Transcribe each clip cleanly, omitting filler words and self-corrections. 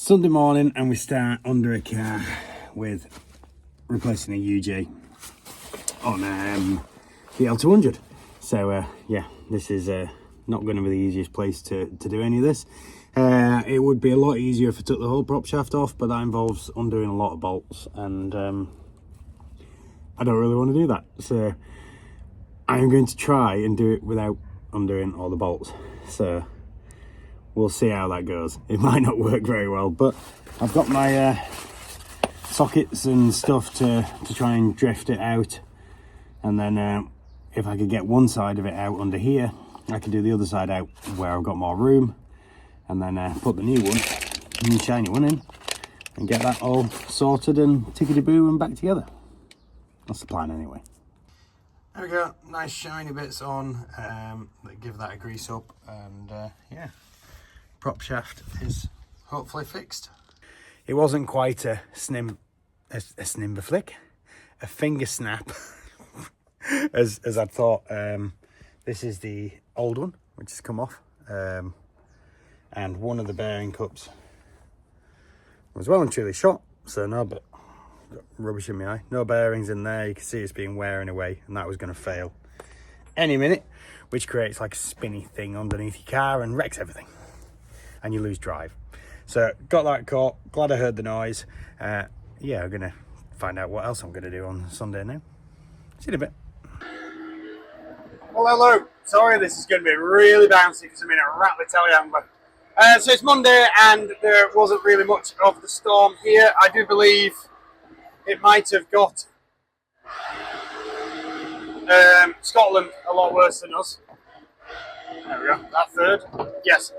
Sunday morning and we start under a car with replacing a UJ on the L200. So yeah, this is not going to be the easiest place to do any of this. It would be a lot easier if I took the whole prop shaft off, but that involves undoing a lot of bolts, and I don't really want to do that. So I'm going to try and do it without undoing all the bolts. So we'll see how that goes. It might not work very well, but I've got my sockets and stuff to try and drift it out, and then if I could get one side of it out under here, I can do the other side out where I've got more room, and then put the new shiny one in and get that all sorted and tickety-boo and back together. That's the plan anyway. There we go, nice shiny bits on that give that a grease up, and yeah, prop shaft is hopefully fixed. It wasn't quite a snimber flick, a finger snap, as I thought. This is the old one, which has come off, and one of the bearing cups was well and truly shot, so no, but got rubbish in my eye. No bearings in there. You can see it's been wearing away, and that was going to fail any minute, which creates like a spinny thing underneath your car and wrecks everything, and you lose drive. So got that caught. Glad I heard the noise. Yeah, I'm gonna find out what else I'm gonna do on Sunday now. See you in a bit. Well, hello. Sorry, this is going to be really bouncy because I'm in a rattly telehandler. So it's Monday and there wasn't really much of the storm here. I do believe it might have got Scotland a lot worse than us. There we go, that third. Yes.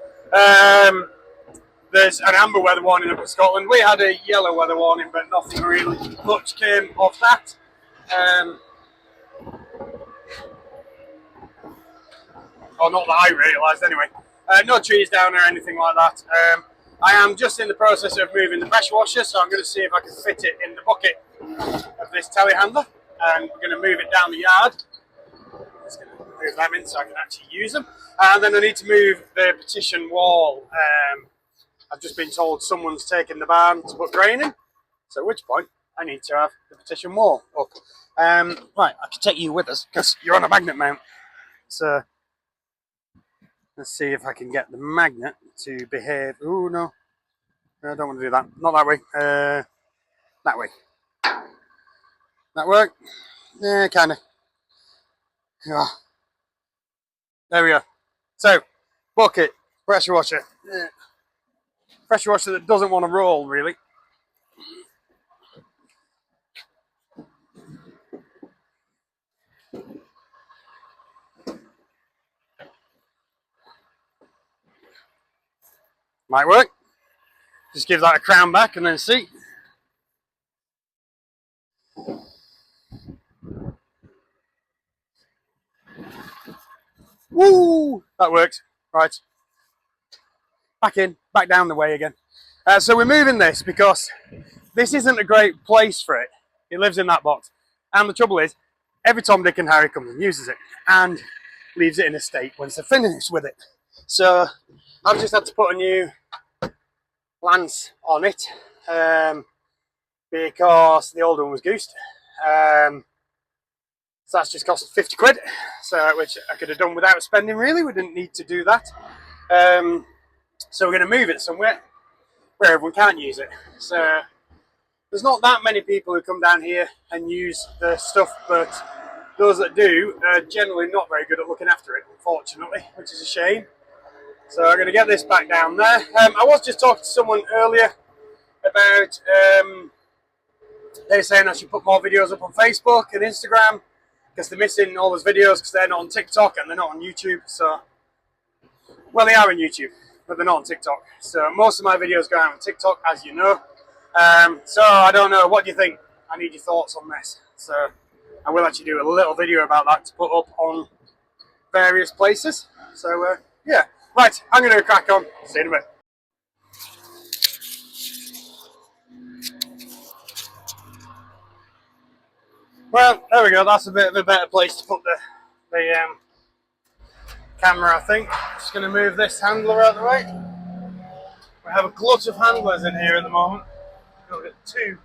There's an amber weather warning up in Scotland. We had a yellow weather warning, but nothing really much came of that. Or not that I realised anyway. No trees down or anything like that. I am just in the process of moving the pressure washer, so I'm going to see if I can fit it in the bucket of this telehandler, and we're going to move it down the yard. Just going to move them in so I can actually use them. And then I need to move the partition wall. I've just been told someone's taken the barn to put grain in, so at which point I need to have the partition wall up. Right, I can take you with us because you're on a magnet mount. So let's see if I can get the magnet to behave. Oh no, I don't want to do that. Not that way. That way. That work? Yeah, kind of. Oh. There we go. So, bucket, pressure washer. Pressure washer that doesn't want to roll, really. Might work. Just give that a crown back and then see. Woo! That works. Right. Back in, back down the way again. So we're moving this because this isn't a great place for it. It lives in that box. And the trouble is, every Tom, Dick and Harry comes and uses it and leaves it in a state once they're finished with it. So I've just had to put a new lance on it because the old one was goosed. So that's just cost 50 quid, so which I could have done without spending really. We didn't need to do that. So we're going to move it somewhere where everyone can't use it. So there's not that many people who come down here and use the stuff, but those that do are generally not very good at looking after it, unfortunately, which is a shame. So I'm going to get this back down there. I was just talking to someone earlier about, they were saying I should put more videos up on Facebook and Instagram because they're missing all those videos because they're not on TikTok and they're not on YouTube. So, well, they are on YouTube, but they're not on TikTok. So most of my videos go out on TikTok, as you know. So I don't know, what do you think? I need your thoughts on this. So I will actually do a little video about that to put up on various places. So yeah, right, I'm going to crack on. See you in a bit. Well, there we go. That's a bit of a better place to put the camera, I think. Just going to move this handler out of the way. We have a glut of handlers in here at the moment. We've got two.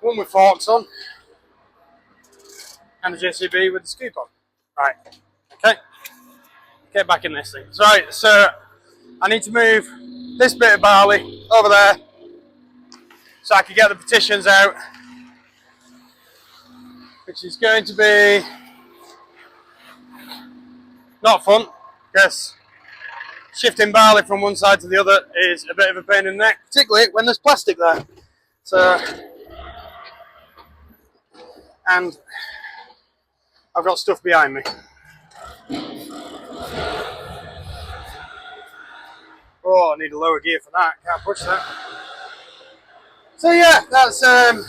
One with forks on, and a JCB with the scoop on. Right, okay. Get back in this thing. Right, so I need to move this bit of barley over there so I can get the petitions out, which is going to be not fun, because shifting barley from one side to the other is a bit of a pain in the neck, particularly when there's plastic there. So, and I've got stuff behind me. Oh, I need a lower gear for that. Can't push that. So yeah, that's so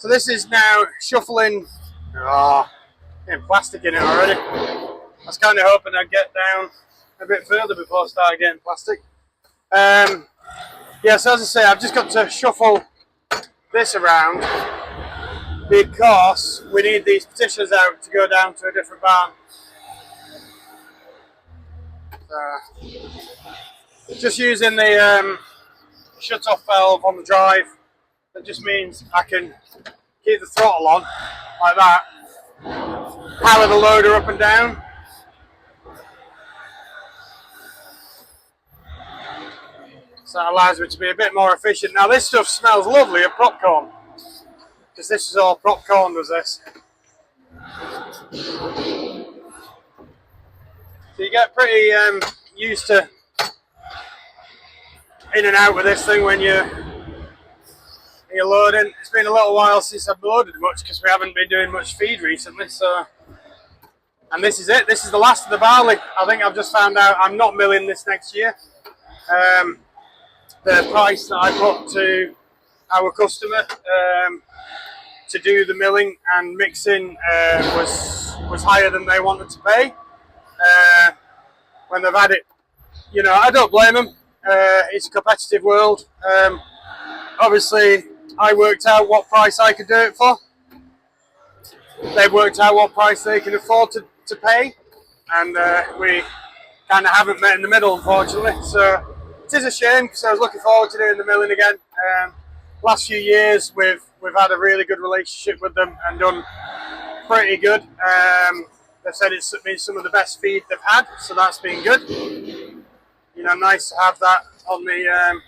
this is now shuffling. Oh, getting plastic in it already. I was kind of hoping I'd get down a bit further before I started getting plastic. Yeah, so as I say, I've just got to shuffle this around because we need these petitions out to go down to a different barn. Just using the shut-off valve on the drive, that just means I can keep the throttle on like that, power the loader up and down. So that allows me to be a bit more efficient. Now this stuff smells lovely of popcorn, because this is all popcorn, does this. So you get pretty used to in and out with this thing when you're loading. It's been a little while since I've loaded much because we haven't been doing much feed recently. So, and this is it. This is the last of the barley. I think I've just found out I'm not milling this next year. The price that I put to our customer to do the milling and mixing was higher than they wanted to pay. When they've had it, you know, I don't blame them. It's a competitive world. Obviously, I worked out what price I could do it for. They've worked out what price they can afford to pay, and we kind of haven't met in the middle, unfortunately. So it is a shame because I was looking forward to doing the milling again. Last few years, we've had a really good relationship with them and done pretty good. They've said it's been some of the best feed they've had, so that's been good. You know, nice to have that on the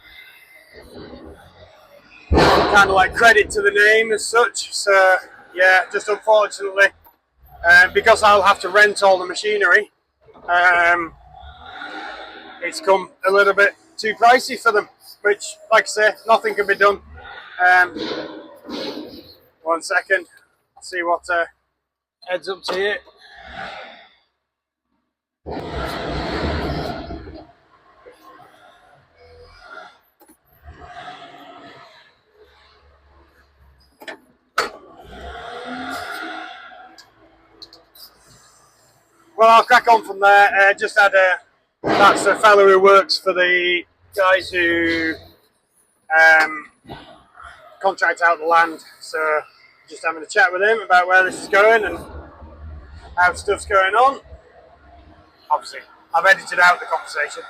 kind of like credit to the name as such. So yeah, just unfortunately, because I'll have to rent all the machinery, it's come a little bit too pricey for them. Which, like I say, nothing can be done. 1 second, I'll see what heads up to here. Well, I'll crack on from there. Just had that's a fellow who works for the guys who contract out the land. So just having a chat with him about where this is going and how stuff's going on. Obviously, I've edited out the conversation.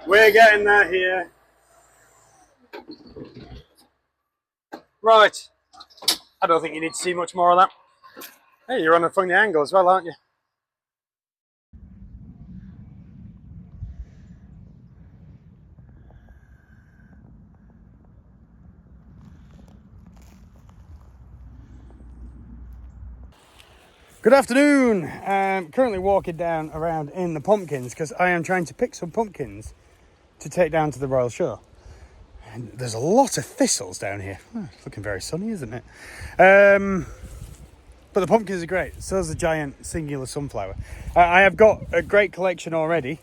We're getting there here. Right. I don't think you need to see much more of that. Hey, you're on a funny angle as well, aren't you? Good afternoon. I'm currently walking down around in the pumpkins because I am trying to pick some pumpkins to take down to the Royal Show. And there's a lot of thistles down here. Oh, it's looking very sunny, isn't it? But the pumpkins are great. So is the giant singular sunflower. I have got a great collection already,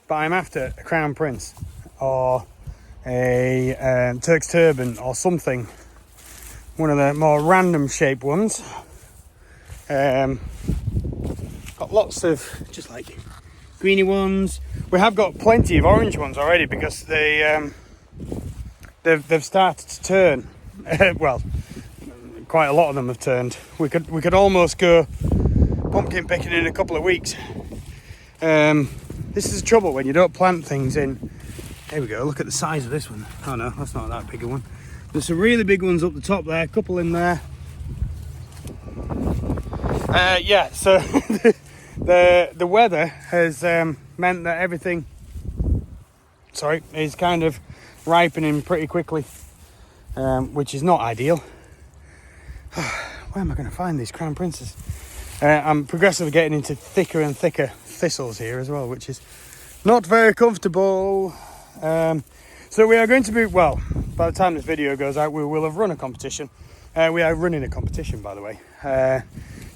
but I'm after a Crown Prince or a Turk's Turban or something. One of the more random shaped ones. Got lots of just like greeny ones. We have got plenty of orange ones already because they've started to turn. Well, quite a lot of them have turned. We could almost go pumpkin picking in a couple of weeks. This is the trouble when you don't plant things in. Here we go, look at the size of this one. Oh no, that's not that big a one. There's some really big ones up the top there, a couple in there. Yeah, so the weather has meant that everything is kind of ripening pretty quickly, which is not ideal. Where am I going to find these crown princes? I'm progressively getting into thicker and thicker thistles here as well, which is not very comfortable. So we are going to be, well, by the time this video goes out, we will have run a competition. We are running a competition, by the way,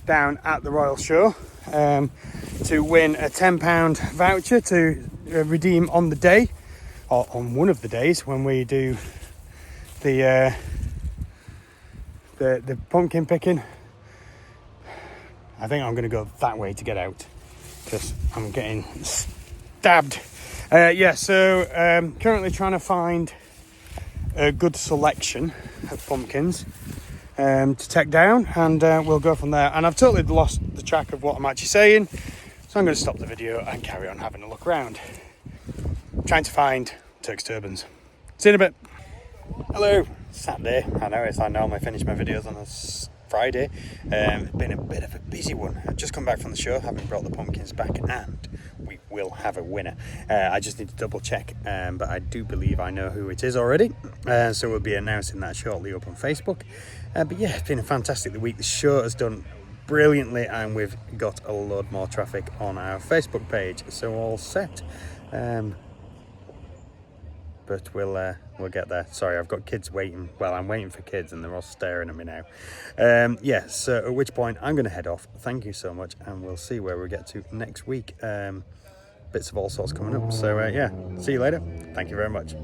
down at the Royal Show to win a £10 voucher to redeem on the day, or on one of the days when we do the pumpkin picking. I think I'm going to go that way to get out because I'm getting stabbed. Yeah, so currently trying to find a good selection of pumpkins to take down, and we'll go from there. And I've totally lost the track of what I'm actually saying, so I'm going to stop the video and carry on having a look around, trying to find Turks turbans. See you in a bit. Hello, Saturday. I know I normally finish my videos on a Friday. It's been a bit of a busy one. I've just come back from the show, having brought the pumpkins back, and we will have a winner. I just need to double check, but I do believe I know who it is already, so we'll be announcing that shortly up on Facebook. But yeah, it's been a fantastic week. The show has done brilliantly, and we've got a load more traffic on our Facebook page, so all set. But we'll get there. Sorry, I've got kids waiting. Well, I'm waiting for kids and they're all staring at me now. Yeah, so at which point I'm going to head off. Thank you so much, and we'll see where we get to next week. Bits of all sorts coming up. So yeah, see you later. Thank you very much.